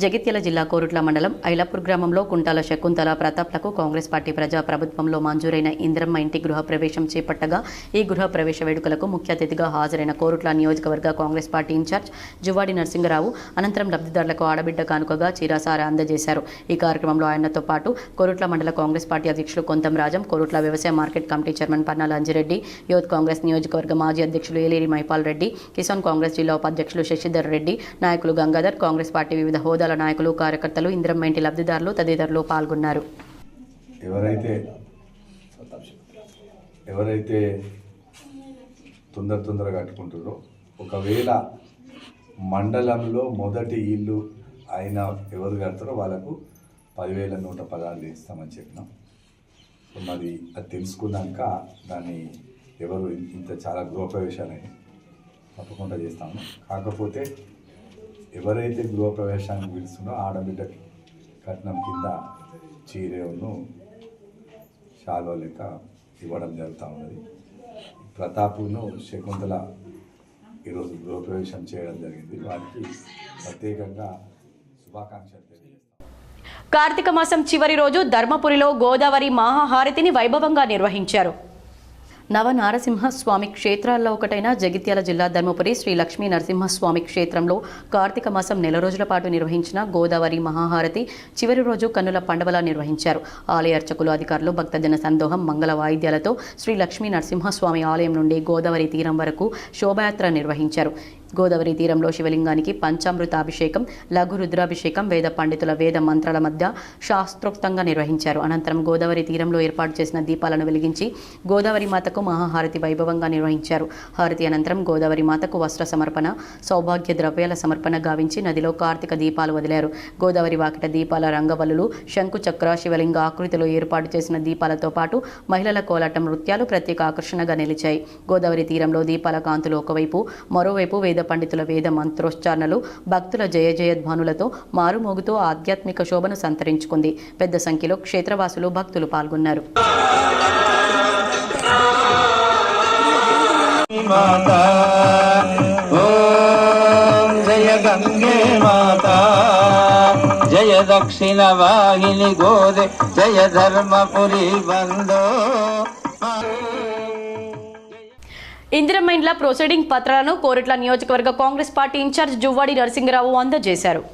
జగిత్యాల జిల్లా కోరుట్ల మండలం ఐలాపూర్ గ్రామంలో కుంటాల శకుంతల ప్రతాప్లకు కాంగ్రెస్ పార్టీ ప్రజా ప్రభుత్వంలో మంజూరైన ఇంద్రమ్మ ఇంటి గృహ ప్రవేశం చేపట్టగా ఈ గృహ ప్రవేశ వేడుకలకు ముఖ్య అతిథిగా హాజరైన కోరుట్ల నియోజకవర్గ కాంగ్రెస్ పార్టీ ఇన్ఛార్జ్ జువ్వాడి నరసింగరావు అనంతరం లబ్ధిదారులకు ఆడబిడ్డ కానుకగా చీరాసార అందజేశారు. ఈ కార్యక్రమంలో ఆయనతో పాటు కోరుట్ల మండల కాంగ్రెస్ పార్టీ అధ్యక్షులు కొంతం రాజం, కోరుట్ల వ్యవసాయ market committee chairman Pannala Anji Reddy, youth Congress నియోజకవర్గ మాజీ అధ్యక్షులు ఏలేరి మైపాల్ రెడ్డి, కిసాన్ కాంగ్రెస్ జిల్లా ఉపాధ్యక్షులు శశిధర్ రెడ్డి, నాయకులు గంగాధర్, కాంగ్రెస్ పార్టీ వివిధ హోదాల నాయకులు, కార్యకర్తలు, ఇంద్రమ్మ ఇంటి లబ్ధిదారులు తదితరులు పాల్గొన్నారు. ఎవరైతే తొందరగా కట్టుకుంటారో, ఒకవేళ మండలంలో మొదటి ఇల్లు అయినా ఎవరు కడతారో వాళ్ళకు 10,116 ఇస్తామని చెప్పినాం. మరి అది తెలుసుకున్నాక దాన్ని ఎవరు ఇంత చాలా గృహప్రవేశాలని తప్పకుండా చేస్తాము. కాకపోతే ఎవరైతే గృహప్రవేశానికి పిలుస్తుందో ఆడబిడ్డ కట్నం కింద చీరేను షాలో లెక్క ఇవ్వడం జరుగుతూ ఉన్నది. ప్రతాప్ను శకుంతల ఈరోజు గృహప్రవేశం చేయడం జరిగింది. వారికి ప్రత్యేకంగా శుభాకాంక్షలు తెలియజేస్తాం. కార్తీక మాసం చివరి రోజు ధర్మపురిలో గోదావరి మహాహారతిని వైభవంగా నిర్వహించారు. నవనారసింహస్వామి క్షేత్రాల్లో ఒకటైన జగిత్యాల జిల్లా ధర్మపురి శ్రీ లక్ష్మీ నరసింహస్వామి క్షేత్రంలో కార్తీక మాసం నెల రోజుల పాటు నిర్వహించిన గోదావరి మహాహారతి చివరి రోజు కన్నుల పండవలా నిర్వహించారు. ఆలయ అర్చకులు, అధికారులు, భక్తజన సందోహం మంగళ వాయిద్యాలతో శ్రీ లక్ష్మీ నరసింహస్వామి ఆలయం నుండి గోదావరి తీరం వరకు శోభాయాత్ర నిర్వహించారు. గోదావరి తీరంలో శివలింగానికి పంచామృతాభిషేకం, లఘు రుద్రాభిషేకం వేద పండితుల వేద మంత్రాల మధ్య శాస్త్రోక్తంగా నిర్వహించారు. అనంతరం గోదావరి తీరంలో ఏర్పాటు చేసిన దీపాలను వెలిగించి గోదావరి మాతకు మహాహారతి వైభవంగా నిర్వహించారు. హారతి అనంతరం గోదావరి మాతకు వస్త్ర సమర్పణ, సౌభాగ్య ద్రవ్యాల సమర్పణ గావించి నదిలో కార్తీక దీపాలు వదిలారు. గోదావరి వాకిట దీపాల రంగవల్లులు, శంకు చక్ర, శివలింగ ఆకృతిలో ఏర్పాటు చేసిన దీపాలతో పాటు మహిళల కోలాటం నృత్యాలు ప్రత్యేక ఆకర్షణగా నిలిచాయి. గోదావరి తీరంలో దీపాల కాంతులు ఒకవైపు, మరోవైపు వేద పండితుల వేద మంత్రోచ్చారణలు, భక్తుల జయ జయధ్వానులతో మారుమోగుతూ ఆధ్యాత్మిక శోభను సంతరించుకుంది. పెద్ద సంఖ్యలో క్షేత్రవాసులు, భక్తులు పాల్గొన్నారు. జయ గంగే మాతా, జయ దక్షిణ వాహిని గోదే, జయ ధర్మపురి బందో. ఇందిరమ్మ ఇండ్ల ప్రొసీడింగ్ పత్రాలను కోరుట్ల నియోజకవర్గ కాంగ్రెస్ పార్టీ ఇన్ఛార్జ్ జువ్వాడి నరసింగరావు అందజేశారు.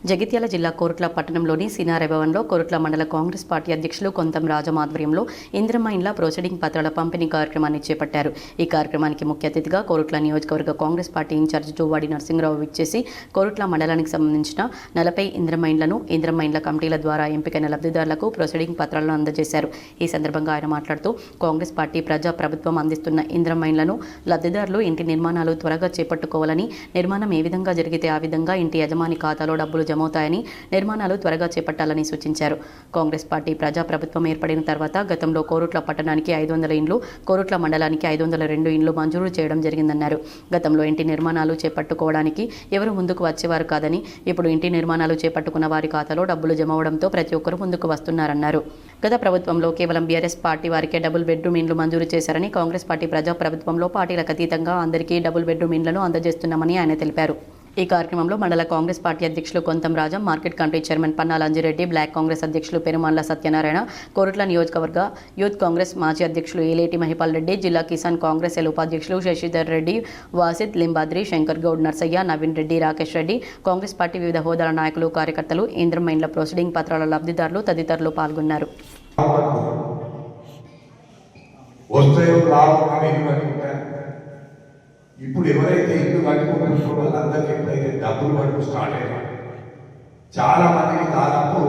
జగిత్యాల జిల్లా కోరుట్ల పట్టణంలోని సినారె భవన్లో కోరుట్ల మండల కాంగ్రెస్ పార్టీ అధ్యక్షులు కొంతం రాజం ఆధ్వర్యంలో ఇందిరమ్మ ఇండ్ల ప్రొసీడింగ్ పత్రాల పంపిణీ కార్యక్రమాన్ని చేపట్టారు. ఈ కార్యక్రమానికి ముఖ్య అతిథిగా కోరుట్ల నియోజకవర్గ కాంగ్రెస్ పార్టీ ఇన్ఛార్జ్ జువ్వాడి నరసింగరావు విచ్చేసి కోరుట్ల మండలానికి సంబంధించిన 40 ఇందిరమ్మ ఇండ్లను ఇందిరమ్మ ఇండ్ల కమిటీల ద్వారా ఎంపికైన లబ్ధిదారులకు ప్రొసీడింగ్ పత్రాలను అందజేశారు. ఈ సందర్భంగా ఆయన మాట్లాడుతూ కాంగ్రెస్ పార్టీ ప్రజా ప్రభుత్వం అందిస్తున్న ఇందిరమ్మ ఇండ్లను లబ్ధిదారులు ఇంటి నిర్మాణాలు త్వరగా చేపట్టుకోవాలని, నిర్మాణం ఏ విధంగా జరిగితే ఆ విధంగా ఇంటి యజమాని ఖాతాలో డబ్బులు జమవుతాయని, నిర్మాణాలు త్వరగా చేపట్టాలని సూచించారు. కాంగ్రెస్ పార్టీ ప్రజాప్రభుత్వం ఏర్పడిన తర్వాత గతంలో కోరుట్ల పట్టణానికి 500 ఇండ్లు, కోరుట్ల మండలానికి 502 ఇండ్లు మంజూరు చేయడం జరిగిందన్నారు. గతంలో ఇంటి నిర్మాణాలు చేపట్టుకోవడానికి ఎవరు ముందుకు వచ్చేవారు కాదని, ఇప్పుడు ఇంటి నిర్మాణాలు చేపట్టుకున్న వారి ఖాతాలో డబ్బులు జమ అవడంతో ప్రతి ఒక్కరూ ముందుకు వస్తున్నారన్నారు. గత ప్రభుత్వంలో కేవలం బీఆర్ఎస్ పార్టీ వారికే డబుల్ బెడ్రూమ్ ఇండ్లు మంజూరు చేశారని, కాంగ్రెస్ పార్టీ ప్రజాప్రభుత్వంలో పార్టీలకు అతీతంగా అందరికీ డబుల్ బెడ్రూమ్ ఇండ్లను అందజేస్తున్నామని ఆయన తెలిపారు. ఈ కార్యక్రమంలో మండల కాంగ్రెస్ పార్టీ అధ్యక్షులు Kontham Rajam, market committee chairman Pannala Anjireddy, block Congress అధ్యక్షులు పెరుమాన్ల సత్యనారాయణ, కోరుట్ల నియోజకవర్గ యూత్ కాంగ్రెస్ మాజీ అధ్యక్షులు ఏలేటి మహిపాల్ రెడ్డి, జిల్లా కిసాన్ కాంగ్రెస్ ఎల్ ఉపాధ్యక్షులు శశిధర్ రెడ్డి, వాసిద్ లింబాద్రి, శంకర్ గౌడ్, నర్సయ్య, నవీన్ రెడ్డి, రాకేష్ రెడ్డి, కాంగ్రెస్ పార్టీ వివిధ హోదాల నాయకులు, కార్యకర్తలు, ఇందిరమ్మ ఇండ్ల ప్రొసీడింగ్ పత్రాల లబ్ధిదారులు తదితరులు పాల్గొన్నారు. ఇప్పుడు ఎవరైతే ఇల్లు కట్టుకుంటున్నారో వాళ్ళందరికీ ఎప్పుడైతే డబ్బులు పడుతూ స్టార్ట్ అయ్యారు, చాలా మందికి దాదాపు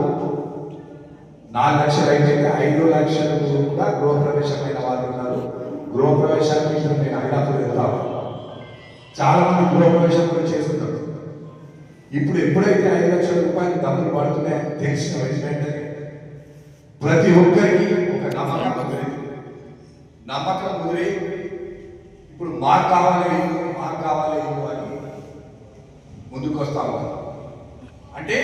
4 లక్షలు అయితే 5 లక్షలు కూడా గృహప్రవేశమైన వాళ్ళు ఉన్నారు. గృహప్రవేశానికి నేను అయినప్పుడు వెళ్తాను, చాలా మంది గృహప్రవేశం కూడా చేస్తుంటారు. ఇప్పుడు ఎప్పుడైతే 5 లక్షల రూపాయలు డబ్బులు పడుతున్నాయని తెలిసిన వెంటనే ప్రతి ఒక్కరికి ఒక నమ్మకం కుదిరి ఇప్పుడు మాకు కావాలి అని ముందుకు వస్తా ఉన్నారు. అంటే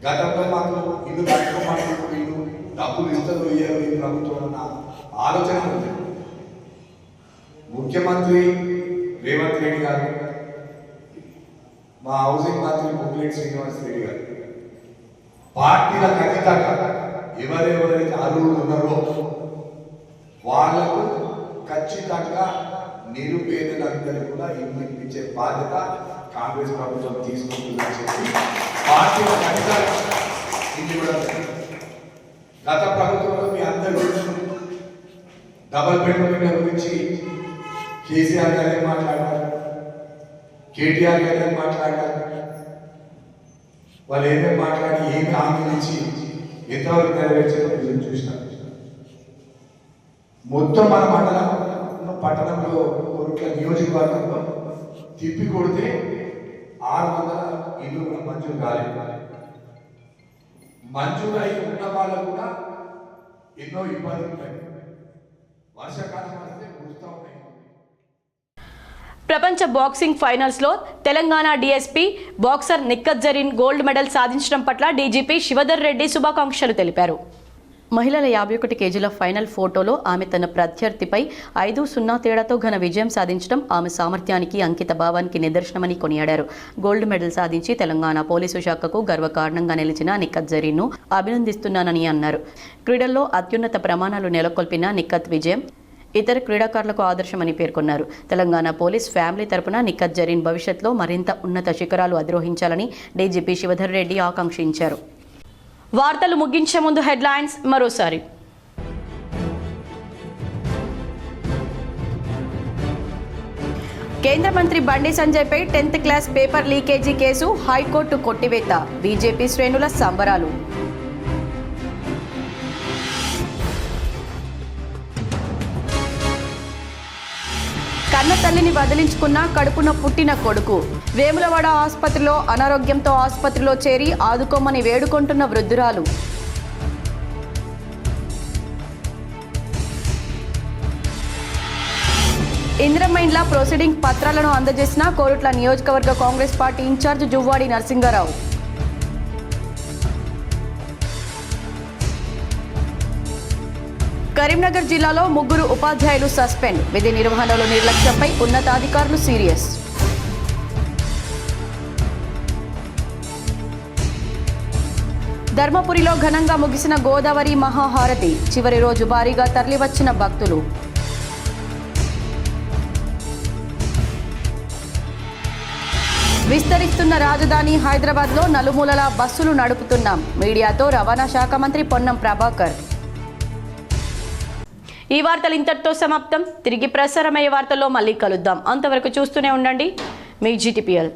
గతంలో మాకు ఇల్లు కట్టుకోమని వీళ్ళు డబ్బులు ఇస్తారు ఇయ్యరు ఈ ప్రభుత్వం అన్న ఆలోచన ఉంది. ముఖ్యమంత్రి రేవంత్ రెడ్డి గారు, మా హౌసింగ్ మంత్రి ముగ్గులేటి శ్రీనివాస్ రెడ్డి గారు పార్టీలకు అతీతంగా ఎవరెవరైతే అర్హులు ఉన్నారో వాళ్ళకు ఖచ్చితంగా నిరుపేదలందరికీ కూడా ఇల్లు ఇప్పించే బాధ్యత కాంగ్రెస్ ప్రభుత్వం తీసుకుంటుందని చెప్పి పార్టీలకు అధికారులు ఇల్లు కూడా గత ప్రభుత్వంలో మీ అందరూ డబల్ బెడ్రూమ్ గురించి కేసీఆర్ గారు ఏం మాట్లాడారు, కేటీఆర్ గారు ఏం మాట్లాడారు, వాళ్ళు ఏమేమి మాట్లాడి ఏమి హామీ ఇచ్చి ఎంతవరకు నెరవేర్చారో చూసినారు. మొత్తం మన పట్టణంలో కోరుట్ల నియోజకవర్గంలో తిప్పి కొడితే 600 ఇల్లు కూడా మంజూరు కాలేదు. మంజూరు అయి ఉన్న వాళ్ళు కూడా ఎన్నో ఇబ్బందులు ఉంటాయి. వర్షాకాలం వస్తే కూర్చో ఉన్నాయి. ప్రపంచ బాక్సింగ్ ఫైనల్స్లో Telangana DSP boxer Nikhat Zareen gold medal సాధించడం పట్ల డీజీపీ శివధర్ రెడ్డి శుభాకాంక్షలు తెలిపారు. మహిళల 51 కేజీల ఫైనల్ ఫోటోలో ఆమె తన ప్రత్యర్థిపై 5-0 తేడాతో ఘన విజయం సాధించడం ఆమె సామర్థ్యానికి, అంకిత భావానికి నిదర్శనమని కొనియాడారు. గోల్డ్ మెడల్ సాధించి తెలంగాణ పోలీసు శాఖకు గర్వకారణంగా నిలిచిన నిక్కత్ జరీన్ను అభినందిస్తున్నానని అన్నారు. క్రీడల్లో అత్యున్నత ప్రమాణాలు నెలకొల్పిన నిక్కత్ విజయం ఇతర క్రీడాకారులకు ఆదర్శమని పేర్కొన్నారు. తెలంగాణ పోలీస్ ఫ్యామిలీ తరపున నిఖత్ జరీన్ భవిష్యత్తులో మరింత ఉన్నత శిఖరాలు అధిరోహించాలని డీజీపీ శివధర్ రెడ్డి ఆకాంక్షించారు. వార్తలు ముగించే ముందు హెడ్లైన్స్ మరోసారి. కేంద్ర మంత్రి బండి సంజయ్పై 10th class paper leakage case high court కొట్టివేత. బీజేపీ శ్రేణుల సంబరాలు. కన్న తల్లిని వదిలించుకున్న కడుపున పుట్టిన కొడుకు. వేములవాడ ఆసుపత్రిలో అనారోగ్యంతో ఆసుపత్రిలో చేరి ఆదుకోమని వేడుకుంటున్న వృద్ధురాలు. ఇందిరమ్మ ఇండ్ల ప్రొసీడింగ్ పత్రాలను అందజేసిన కోరుట్ల నియోజకవర్గ కాంగ్రెస్ పార్టీ ఇన్ఛార్జ్ జువ్వాడి నరసింగారావు. కరీంనగర్ జిల్లాలో 3 ఉపాధ్యాయులు సస్పెండ్. విధి నిర్వహణలో నిర్లక్ష్యంపై ఉన్నతాధికారులు సీరియస్. ధర్మపురిలో ఘనంగా ముగిసిన గోదావరి మహాహారతి. చివరి రోజు భారీగా తరలివచ్చిన భక్తులు. విస్తరిస్తున్న రాజధాని హైదరాబాద్లో నలుమూలలా బస్సులు నడుపుతున్నాం. మీడియాతో రవాణా శాఖ మంత్రి పొన్నం ప్రభాకర్. ఈ వార్తలు ఇంతటితో సమాప్తం. తిరిగి ప్రసారమయ్యే వార్తల్లో మళ్ళీ కలుద్దాం. అంతవరకు చూస్తూనే ఉండండి మీ GTPL.